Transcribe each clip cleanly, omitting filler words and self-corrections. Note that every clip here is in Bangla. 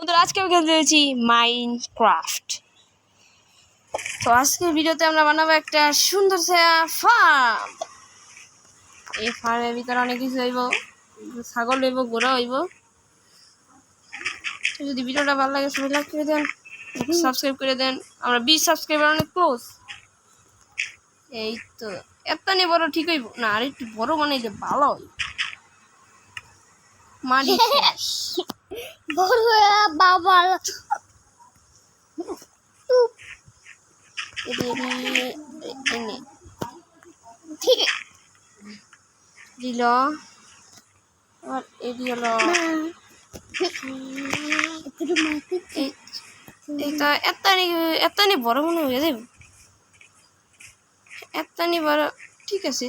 বন্ধুরা আজকে আমি খেলতে চলেছি মাইনক্রাফট। তো আজকের ভিডিওতে আমরা বানাবো একটা সুন্দর ফার্ম। এই ফার্মের ভিতরে অনেক কিছু হইব, ছাগল হইব, ঘোড়া হইব। তো যদি ভিডিওটা ভালো লাগে সবাই লাইক করে দেন, সাবস্ক্রাইব করে দেন। আমরা 20 সাবস্ক্রাইবার অনেক ক্লোজ। এই তো এত নিয়ে বড় ঠিক হইব না, আর একটু বড় বানাইলে ভালো হয়। মাটি বাবা ঠিক দিল আর এডি হলো এটা এতনি বড় মনে হয়ে যাবে, এতনি বড়। ঠিক আছে,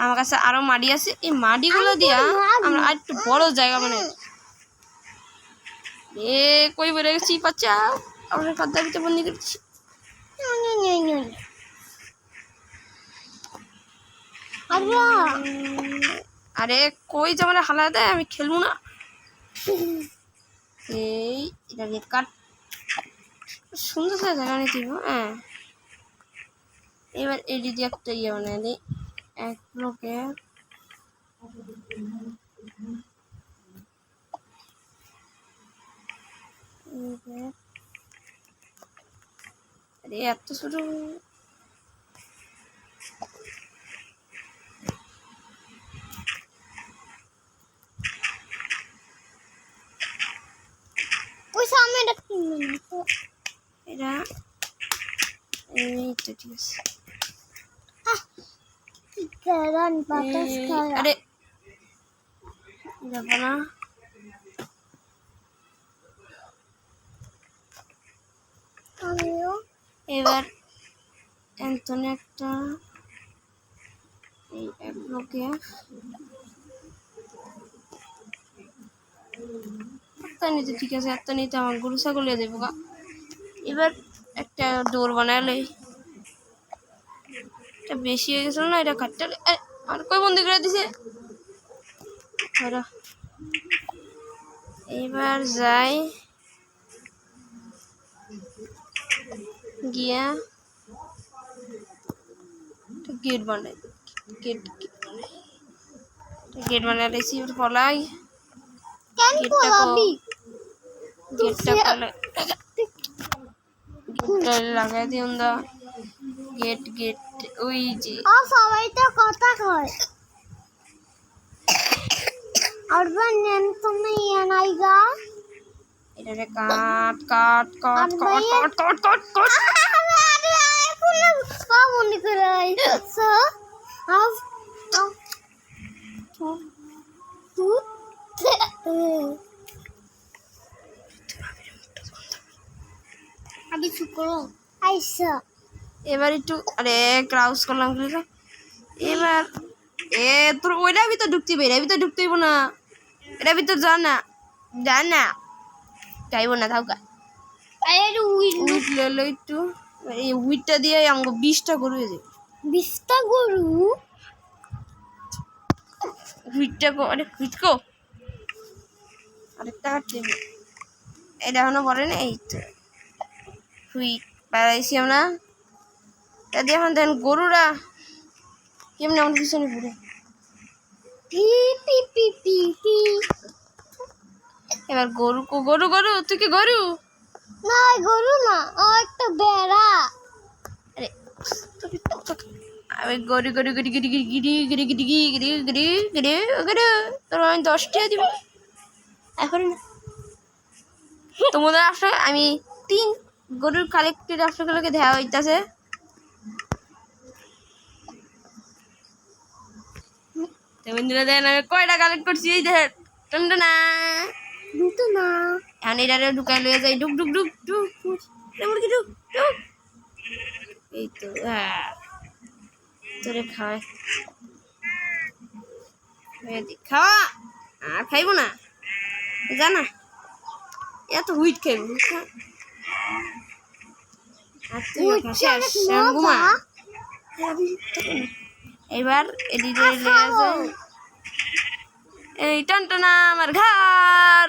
আমার কাছে আরো মাটি আছে। এই মাটিগুলো দিয়া আমরা আর একটু বড় জায়গা বানাই। কই বেড়ে গেছি বাচ্চা, আমরা কাদারিতে বন্দি করছি। আরে কই যে আমরা হালা দেয়, আমি খেলবো না। এই এটা রেড কার্ড সুন্দর জায়গা নিতে দিব। হ্যাঁ, এবার এডি দিয়ে একটা ইয়ে বানাই দিই, এক ব্লকে। আরে এত ছোট, ওই সামনে এটা এটা এইটা ঠিক আছে। কারণ বাতাস খায়। আরে যাবো না, আমিও এবার এন্তনে একটা এই এক ব্লকে একটা নিতে। ঠিক আছে, একটা নিতে আমার গরু ছাগলে দেবো গা। এবার একটা ডোর বানালে এটা বেশি হয়ে গেছিল না, এটা কাটতে আর কই বন্দি করে দিছে। এবার যাই গিয়া গেট বানাই, গেট বানাইছি। পলাই গেটটা লাগাই দিই দা। গেট ওই যে সবাই তো কথা কয় আর বানেন তুমি নাইগা এটারে কাট কাট কাট কাট কাট কাট কাট কাট। মনে করে আমি শুকো আইসা এবার একটু আরে ক্রাউস করলাম ক্লিক। এবার তোর ওইটা ভিতর ঢুকতে হবে, এটার ভিতর ঢুকতে হইব না, এটার ভিতর যা না যাইব না থাকা। উইট লেলো একটু, এই উইটটা দিয়ে অঙ্গ 20টা গরু হয়ে যাবে। 20টা গরু হুইটটা আরে হুইটকো আরেকটা কাটতে হবে। এটা এখনো বলে না, এই তো হুইট বাড়াইছি আমরা। তা দিয়ে এখন দেখেন গরুরা কেমনি আমার পিছনে ঘুরে। এবার গরু গরু গরু তুই কি গরু? না গরু না, ও একটা বেড়া। আরে আমি গরু গরু গড়ি গড়ি গড়ি গিরি গিরি গিরি গিরি গিরি গিরি গরু। তোর আমি 10 টাকা দিব এখন না। তোমাদের আসলে আমি 3 গরুর কালেক্টেড আসলগুলোকে দেওয়া হইতাছে। বন্ধুরা দেন আমি কয়টা কালেক্ট করছি, এই দেখেন টন্ড না দুটো না। এখন এটারে ঢুকাই লয়ে যাই। ডুক ডুক ডুক ডুক মুরগি ডুক ডুক। এই তো হ্যাঁ, তোরে খাওয়াই খাওয়া আর খাইব না জানা, এত হুইট খাইব। এবার এদিকে এই টানটানা আমার ঘর।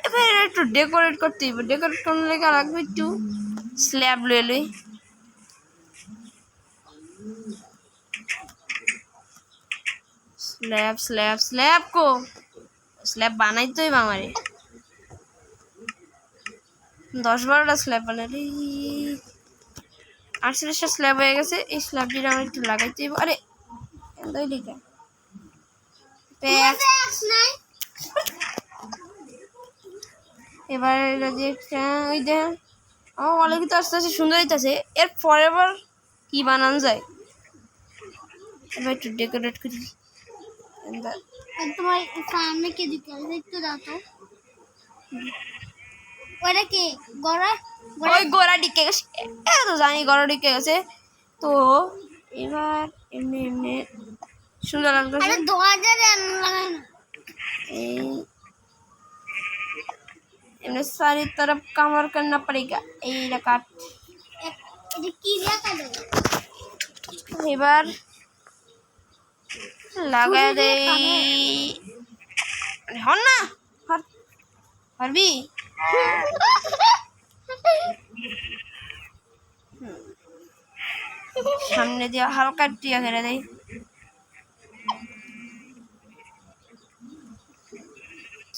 এবার একটু ডেকোরেট করতে হবে, ডেকোরেট করলে লেগে লাগবে একটু স্ল্যাব লয়ে লই। স্ল্যাব স্ল্যাব স্ল্যাব কো স্ল্যাব বানাইতে হইব আমারে 10-12টা স্ল্যাব বানালে 48টা স্ল্যাব হয়ে গেছে। এই স্ল্যাবটি আমার একটু লাগাইতে হইব। আরে লিখা এবার এটা যে একটা ওই যে আমার অনেক তো আস্তে আস্তে সুন্দর হইতেছে। এর পরে আবার কি বানানো যায়, এবার একটু ডেকোরেট করি। তোমার সামনে কে দিকে একটু দাও তো। ওটা কি গড়া? ওই গোড়া ডিকে গেছে, তো জানি গোড়া ডিকে গেছে। তো এবার এমনি এমনি সুন্দর লাগতেছে। আরে দরজা দেন লাগানো। এই এমনি सारी तरफ कवर करना पड़ेगा। এই কাট এটা কি লেখা দেব? এবার লাগাই দেই। হন না পারবি? সামনে দিয়ে হালকা টিয়া ঘেরে দেই।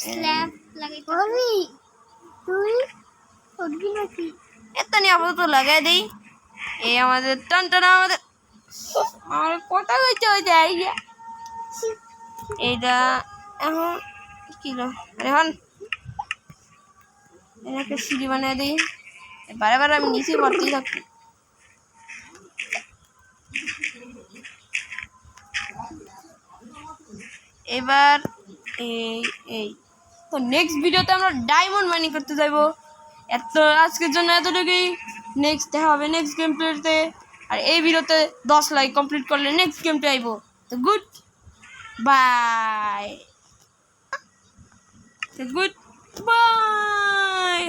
স্ল্যাব লাগাই পারবি তুই? করবি নাকি? এত নিয়ে আপাতত লাগাই দেই। এই আমাদের টানটানা আমাদের আমার কথা কইতে হইতে আইয়া এইটা এখন কিলো। আরে হন একটা সিঁড়ি বানিয়ে দিই। বারে বারে আমি নিচে পড়তেই থাকি। এবার এই এই তো নেক্সট ভিডিওতে আমরা ডায়মন্ড মাইনিং করতে যাইবো। এত আজকের জন্য এতটুকুই। নেক্সট দেখা হবে নেক্সট গেম প্লেতে। আর এই ভিডিওতে 10 লাইক কমপ্লিট করলে নেক্সট গেমটা আইব। তো গুড বাই, গুড বাই।